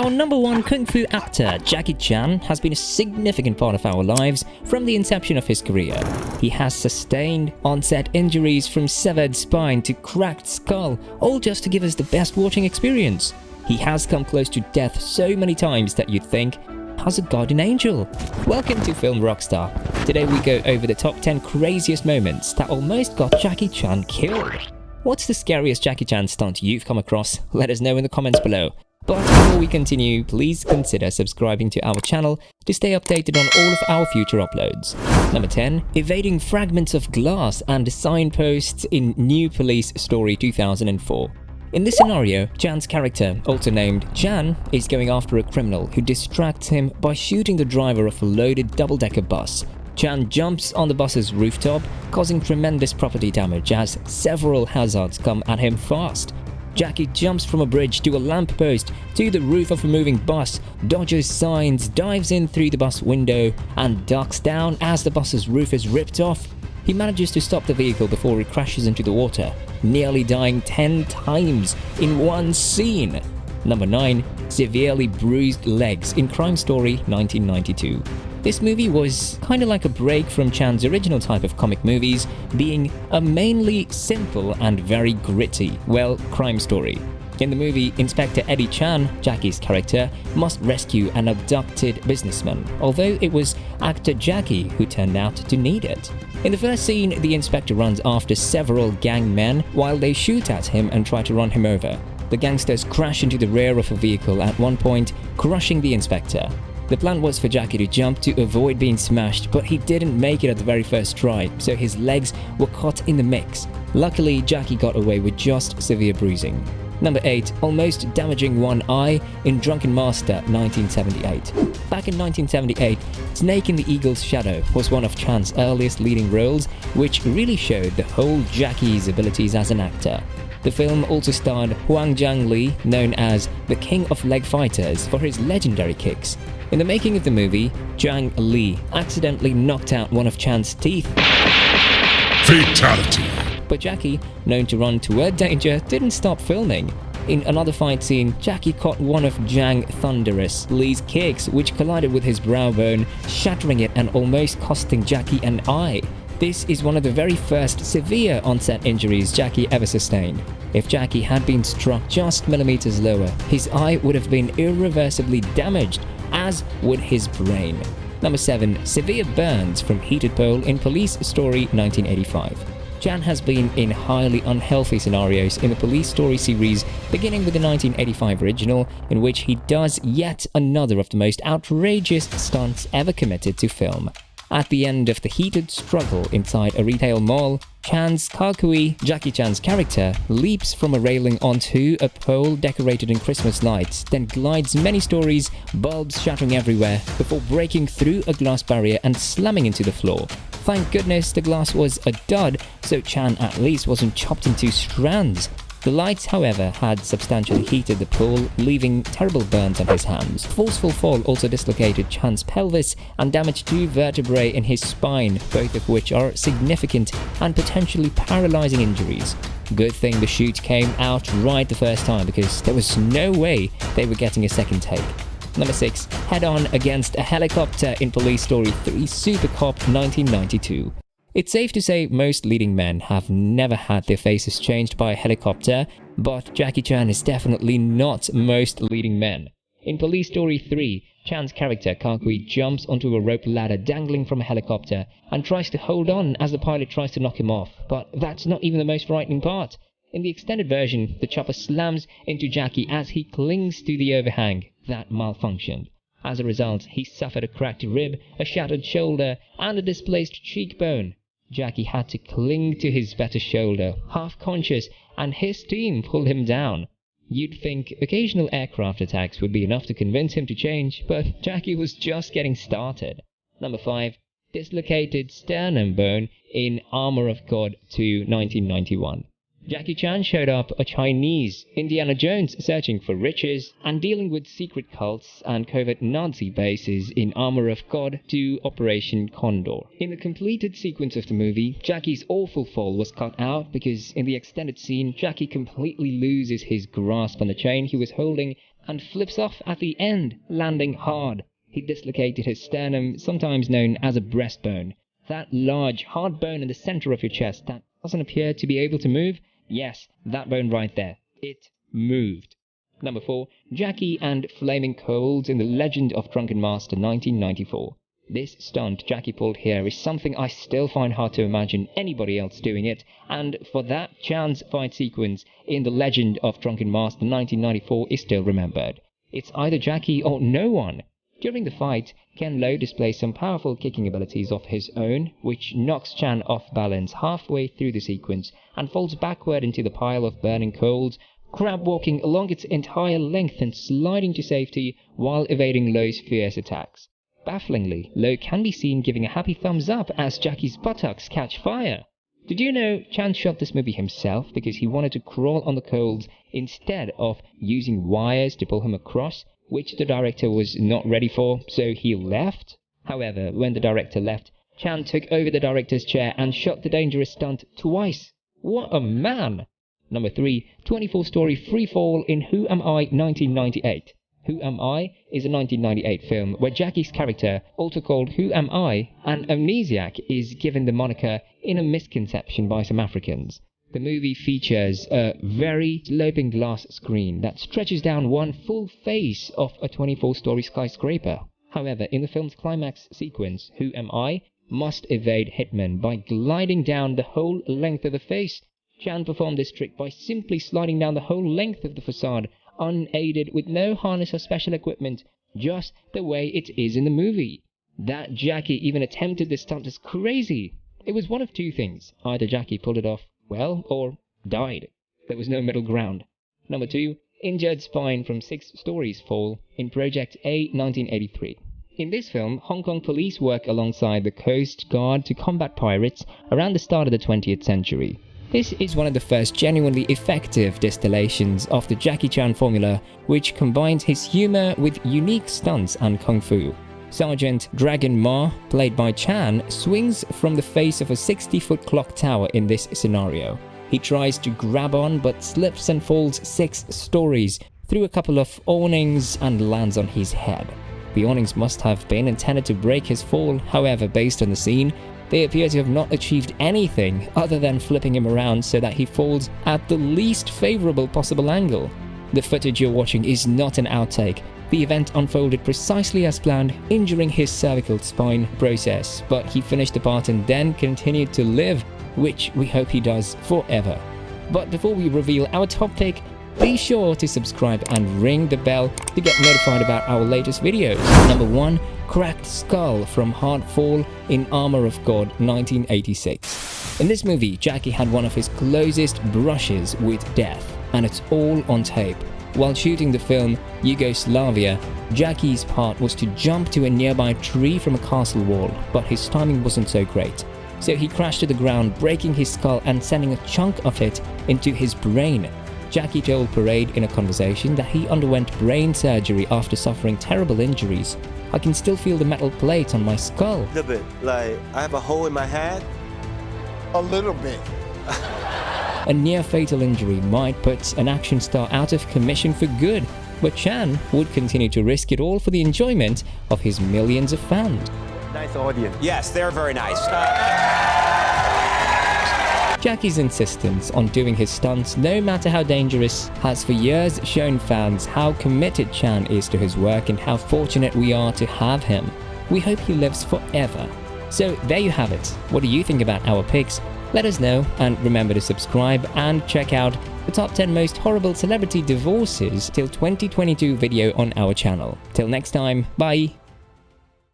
Our number one kung fu actor, Jackie Chan, has been a significant part of our lives from the inception of his career. He has sustained on-set injuries from severed spine to cracked skull, all just to give us the best watching experience. He has come close to death so many times that you'd think, how's a guardian angel? Welcome to Film Rockstar. Today we go over the top 10 craziest moments that almost got Jackie Chan killed. What's the scariest Jackie Chan stunt you've come across? Let us know in the comments below. But before we continue, please consider subscribing to our channel to stay updated on all of our future uploads. Number 10. Evading fragments of glass and signposts in New Police Story 2004. In this scenario, Chan's character, also named Chan, is going after a criminal who distracts him by shooting the driver of a loaded double-decker bus. Chan jumps on the bus's rooftop, causing tremendous property damage as several hazards come at him fast. Jackie jumps from a bridge to a lamppost to the roof of a moving bus, dodges signs, dives in through the bus window, and ducks down as the bus's roof is ripped off. He manages to stop the vehicle before it crashes into the water, nearly dying 10 times in one scene. Number 9. Severely bruised legs in Crime Story 1992. This movie was kinda like a break from Chan's original type of comic movies, being a mainly simple and very gritty, crime story. In the movie, Inspector Eddie Chan, Jackie's character, must rescue an abducted businessman, although it was actor Jackie who turned out to need it. In the first scene, the inspector runs after several gang men while they shoot at him and try to run him over. The gangsters crash into the rear of a vehicle at one point, crushing the inspector. The plan was for Jackie to jump to avoid being smashed, but he didn't make it at the very first try, so his legs were caught in the mix. Luckily, Jackie got away with just severe bruising. Number 8. Almost damaging one eye in Drunken Master 1978. Back in 1978, Snake in the Eagle's Shadow was one of Chan's earliest leading roles, which really showed the whole Jackie's abilities as an actor. The film also starred Hwang Jang-lee, known as the King of Leg Fighters, for his legendary kicks. In the making of the movie, Jang Lee accidentally knocked out one of Chan's teeth. Fatality. But Jackie, known to run toward danger, didn't stop filming. In another fight scene, Jackie caught one of Jang Thunderous Lee's kicks, which collided with his brow bone, shattering it and almost costing Jackie an eye. This is one of the very first severe on-set injuries Jackie ever sustained. If Jackie had been struck just millimeters lower, his eye would have been irreversibly damaged, as would his brain. Number 7. Severe burns from heated pole in Police Story 1985. Chan has been in highly unhealthy scenarios in the Police Story series, beginning with the 1985 original, in which he does yet another of the most outrageous stunts ever committed to film. At the end of the heated struggle inside a retail mall, Chan's Kakui, Jackie Chan's character, leaps from a railing onto a pole decorated in Christmas lights, then glides many stories, bulbs shattering everywhere, before breaking through a glass barrier and slamming into the floor. Thank goodness the glass was a dud, so Chan at least wasn't chopped into strands. The lights, however, had substantially heated the pool, leaving terrible burns on his hands. Forceful fall also dislocated Chan's pelvis and damaged 2 vertebrae in his spine, both of which are significant and potentially paralyzing injuries. Good thing the shoot came out right the first time, because there was no way they were getting a second take. Number 6. Head-on against a helicopter in Police Story 3 Supercop 1992. It's safe to say most leading men have never had their faces changed by a helicopter, but Jackie Chan is definitely not most leading men. In Police Story 3, Chan's character Kakui jumps onto a rope ladder dangling from a helicopter and tries to hold on as the pilot tries to knock him off, but that's not even the most frightening part. In the extended version, the chopper slams into Jackie as he clings to the overhang that malfunctioned. As a result, he suffered a cracked rib, a shattered shoulder, and a displaced cheekbone. Jackie had to cling to his better shoulder, half conscious, and his team pulled him down. You'd think occasional aircraft attacks would be enough to convince him to change, but Jackie was just getting started. Number 5. Dislocated sternum bone in Armour of God II 1991. Jackie Chan showed up a Chinese Indiana Jones searching for riches and dealing with secret cults and covert Nazi bases in Armour of God II Operation Condor. In the completed sequence of the movie, Jackie's awful fall was cut out because in the extended scene, Jackie completely loses his grasp on the chain he was holding and flips off at the end, landing hard. He dislocated his sternum, sometimes known as a breastbone. That large, hard bone in the center of your chest that doesn't appear to be able to move? Yes, that bone right there. It moved. Number 4. Jackie and Flaming Coals in The Legend of Drunken Master 1994. This stunt Jackie pulled here is something I still find hard to imagine anybody else doing it, and for that Chan's fight sequence in The Legend of Drunken Master 1994 is still remembered. It's either Jackie or no one. During the fight, Ken Lo displays some powerful kicking abilities of his own, which knocks Chan off balance halfway through the sequence and falls backward into the pile of burning coals, crab walking along its entire length and sliding to safety while evading Lo's fierce attacks. Bafflingly, Lo can be seen giving a happy thumbs up as Jackie's buttocks catch fire. Did you know Chan shot this movie himself because he wanted to crawl on the coals instead of using wires to pull him across, which the director was not ready for, so he left? However, when the director left, Chan took over the director's chair and shot the dangerous stunt twice. What a man! Number 3. 24-story freefall in Who Am I 1998. Who Am I is a 1998 film where Jackie's character, also called Who Am I, an amnesiac, is given the moniker in a misconception by some Africans. The movie features a very sloping glass screen that stretches down one full face of a 24-story skyscraper. However, in the film's climax sequence, Who Am I must evade hitmen by gliding down the whole length of the face. Chan performed this trick by simply sliding down the whole length of the facade, unaided with no harness or special equipment, just the way it is in the movie. That Jackie even attempted this stunt is crazy. It was one of two things. Either Jackie pulled it off well or died. There was no middle ground. Number 2. Injured spine from 6 stories fall in Project A 1983. In this film, Hong Kong police work alongside the Coast Guard to combat pirates around the start of the 20th century. This is one of the first genuinely effective distillations of the Jackie Chan formula, which combines his humor with unique stunts and kung fu. Sergeant Dragon Ma, played by Chan, swings from the face of a 60-foot clock tower in this scenario. He tries to grab on but slips and falls 6 stories through a couple of awnings and lands on his head. The awnings must have been intended to break his fall, however, based on the scene, they appear to have not achieved anything other than flipping him around so that he falls at the least favorable possible angle. The footage you're watching is not an outtake. The event unfolded precisely as planned, injuring his cervical spine process, but he finished the part and then continued to live, which we hope he does forever. But before we reveal our top pick, be sure to subscribe and ring the bell to get notified about our latest videos. Number 1. Cracked Skull from Hard Fall in Armour of God 1986. In this movie, Jackie had one of his closest brushes with death, and it's all on tape. While shooting the film Yugoslavia, Jackie's part was to jump to a nearby tree from a castle wall, but his timing wasn't so great. So he crashed to the ground, breaking his skull and sending a chunk of it into his brain. Jackie told Parade in a conversation that he underwent brain surgery after suffering terrible injuries. I can still feel the metal plate on my skull. A little bit, like I have a hole in my head. A little bit. A near-fatal injury might put an action star out of commission for good, but Chan would continue to risk it all for the enjoyment of his millions of fans. Nice audience. Yes, they're very nice. Jackie's insistence on doing his stunts, no matter how dangerous, has for years shown fans how committed Chan is to his work and how fortunate we are to have him. We hope he lives forever. So there you have it. What do you think about our picks? Let us know, and remember to subscribe and check out the top 10 most horrible celebrity divorces till 2022 video on our channel. Till next time, bye!